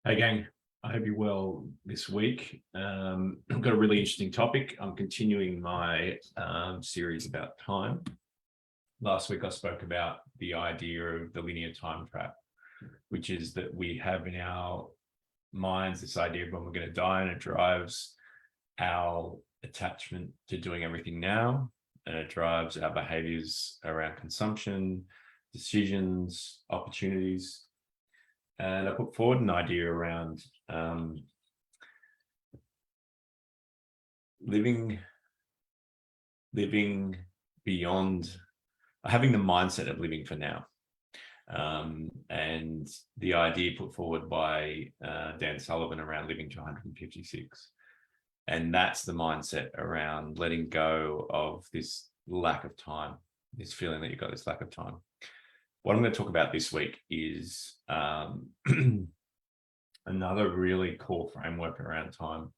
Hey gang, I hope you're well this week. I've got a really interesting topic. I'm continuing my series about time. Last week I spoke about the idea of the linear time trap, which is that we have in our minds this idea of when we're going to die, and it drives our attachment to doing everything now, and it drives our behaviors around consumption, decisions, opportunities. And I put forward an idea around living beyond, having the mindset of living for now. And the idea put forward by Dan Sullivan around living to 156. And that's the mindset around letting go of this lack of time, this feeling that you've got this lack of time. What I'm going to talk about this week is another really core framework around time,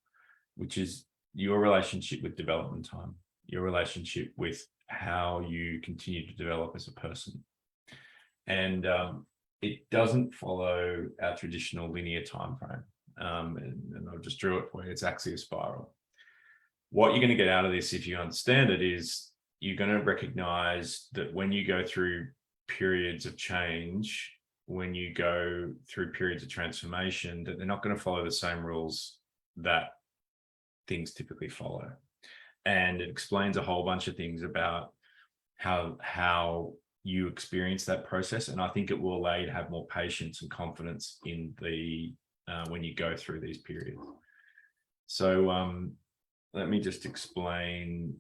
which is your relationship with development time, your relationship with how you continue to develop as a person. And it doesn't follow our traditional linear time frame. And I just drew it for you. It's actually a spiral. What you're going to get out of this, if you understand it, is you're going to recognize that when you go through periods of change, when you go through periods of transformation, that they're not going to follow the same rules that things typically follow. And it explains a whole bunch of things about how you experience that process. And I think it will allow you to have more patience and confidence in the when you go through these periods. So let me just explain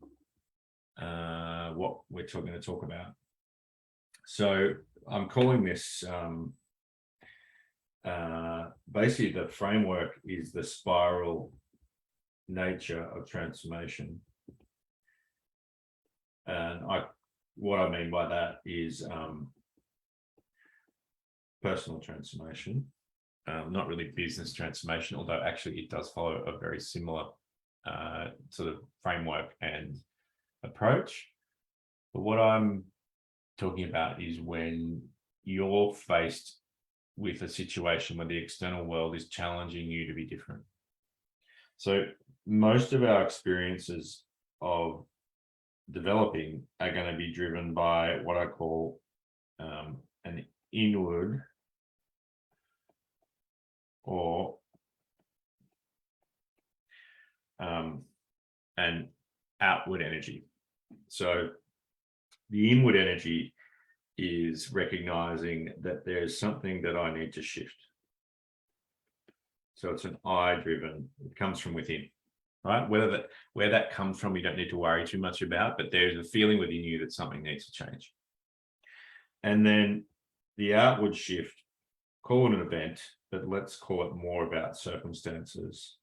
what we're going to talk about. So I'm calling this basically the framework is the spiral nature of transformation. And what I mean by that is personal transformation, not really business transformation, although actually it does follow a very similar sort of framework and approach. But what I'm talking about is when you're faced with a situation where the external world is challenging you to be different. So most of our experiences of developing are going to be driven by what I call an inward or an outward energy. So the inward energy is recognizing that there's something that I need to shift. So it's an I-driven, it comes from within, right? Where that comes from, you don't need to worry too much about, but there's a feeling within you that something needs to change. And then the outward shift, call it an event, but let's call it more about circumstances.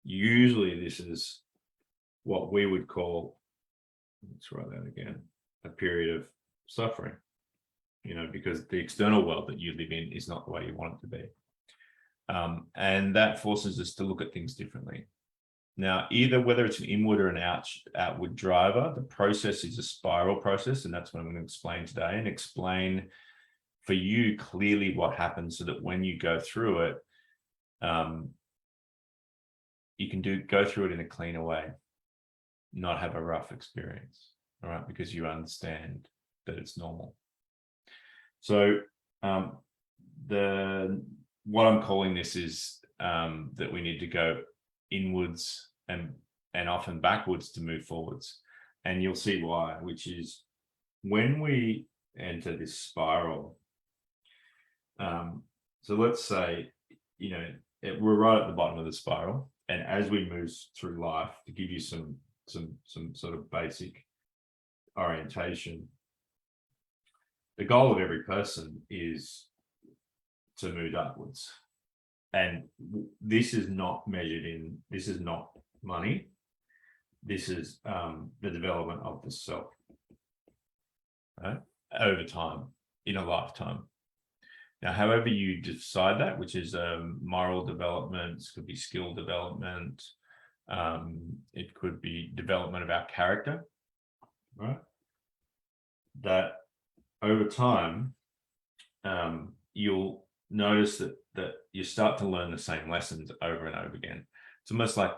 Usually this is what we would call, let's write that again, a period of suffering, because the external world that you live in is not the way you want it to be. And that forces us to look at things differently. Now, either whether it's an inward or an outward driver, the process is a spiral process, and that's what I'm going to explain today, and explain for you clearly what happens so that when you go through it, you can go through it in a cleaner way, not have a rough experience, all right, because you understand that it's normal. So what I'm calling this is that we need to go inwards and often backwards to move forwards. And you'll see why, which is when we enter this spiral. So let's say, we're right at the bottom of the spiral. And as we move through life, to give you some sort of basic orientation, the goal of every person is to move upwards. And this is not measured in, this is not money. This is the development of the self, right? Over time, in a lifetime. Now, however you decide that, which is moral development, it could be skill development, it could be development of our character, right? That over time, you'll notice that you start to learn the same lessons over and over again. It's almost like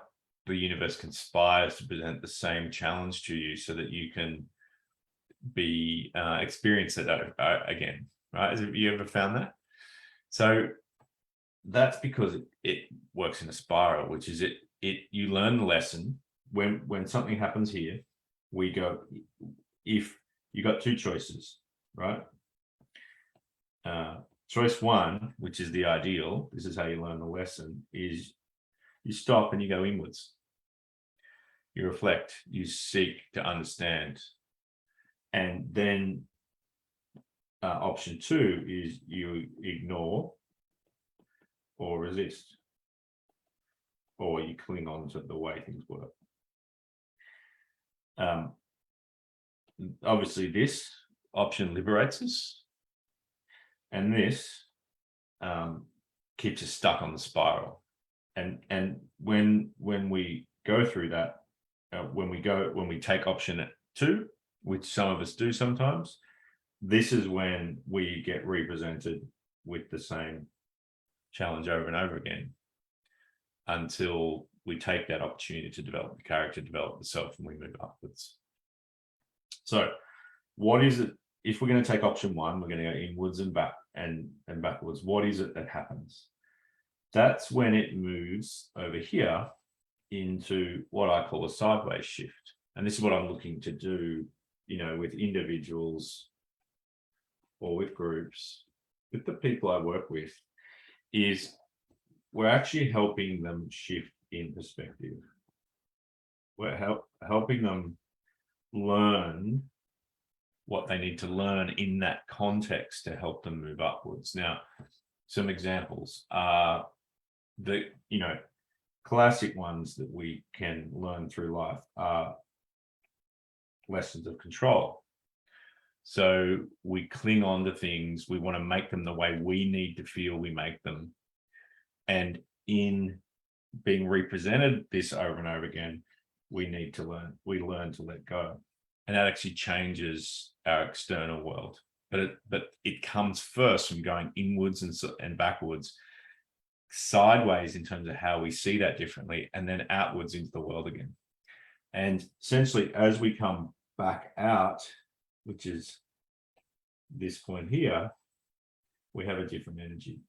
the universe conspires to present the same challenge to you so that you can be experience it again. Right? Have you ever found that? So that's because it works in a spiral, which is you learn the lesson when something happens here. We go, if you got two choices, right? Choice one, which is the ideal, this is how you learn the lesson, is you stop and you go inwards. You reflect, you seek to understand. And then option two is you ignore or resist, or you cling on to the way things work. Obviously, this option liberates us, and this keeps us stuck on the spiral. And when we go through that, when we take option two, which some of us do sometimes, this is when we get represented with the same challenge over and over again until we take that opportunity to develop the character, develop the self, and we move upwards. So what is it? If we're going to take option one, we're going to go inwards and back and backwards. What is it that happens? That's when it moves over here into what I call a sideways shift. And this is what I'm looking to do, with individuals or with groups, with the people I work with, is we're actually helping them shift in perspective. We're helping them learn what they need to learn in that context to help them move upwards. Now, some examples are the classic ones that we can learn through life are lessons of control. So we cling on to things, we want to make them the way we need to feel we make them. And in being represented this over and over again, we learn to let go. And that actually changes our external world. But it comes first from going inwards and backwards, sideways in terms of how we see that differently, and then outwards into the world again. And essentially, as we come back out, which is this point here, we have a different energy,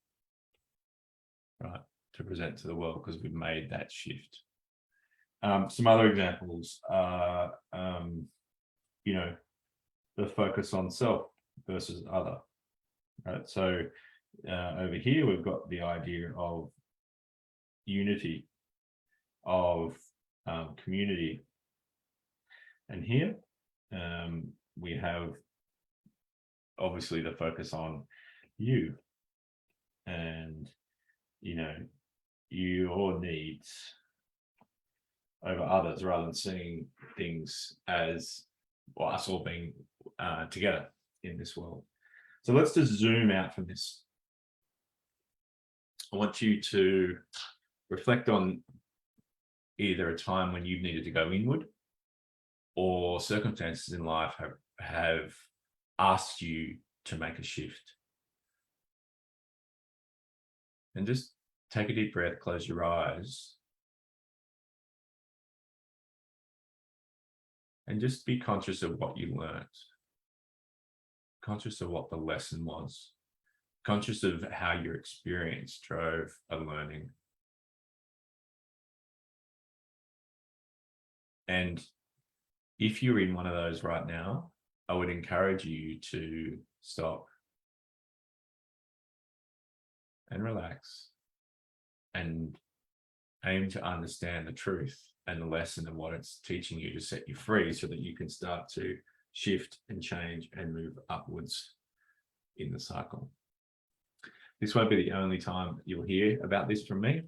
right, to present to the world because we've made that shift. Some other examples are, the focus on self versus other, right? So over here, we've got the idea of unity, of community. And here we have obviously the focus on you and, your needs over others, rather than seeing things as us all being together in this world. So let's just zoom out from this. I want you to reflect on either a time when you've needed to go inward or circumstances in life have asked you to make a shift. And just take a deep breath, close your eyes, and just be conscious of what you learned, conscious of what the lesson was, conscious of how your experience drove a learning. And if you're in one of those right now, I would encourage you to stop and relax and aim to understand the truth and the lesson and what it's teaching you to set you free so that you can start to shift and change and move upwards in the cycle. This won't be the only time you'll hear about this from me.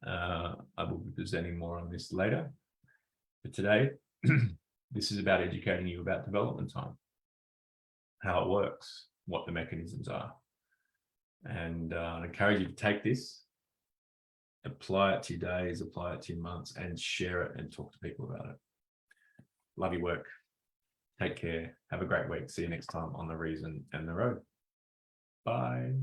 I will be presenting more on this later. But today, this is about educating you about development time, how it works, what the mechanisms are. And I encourage you to take this, apply it to your days, apply it to your months, and share it and talk to people about it. Love your work. Take care. Have a great week. See you next time on The Reason and the Road. Bye.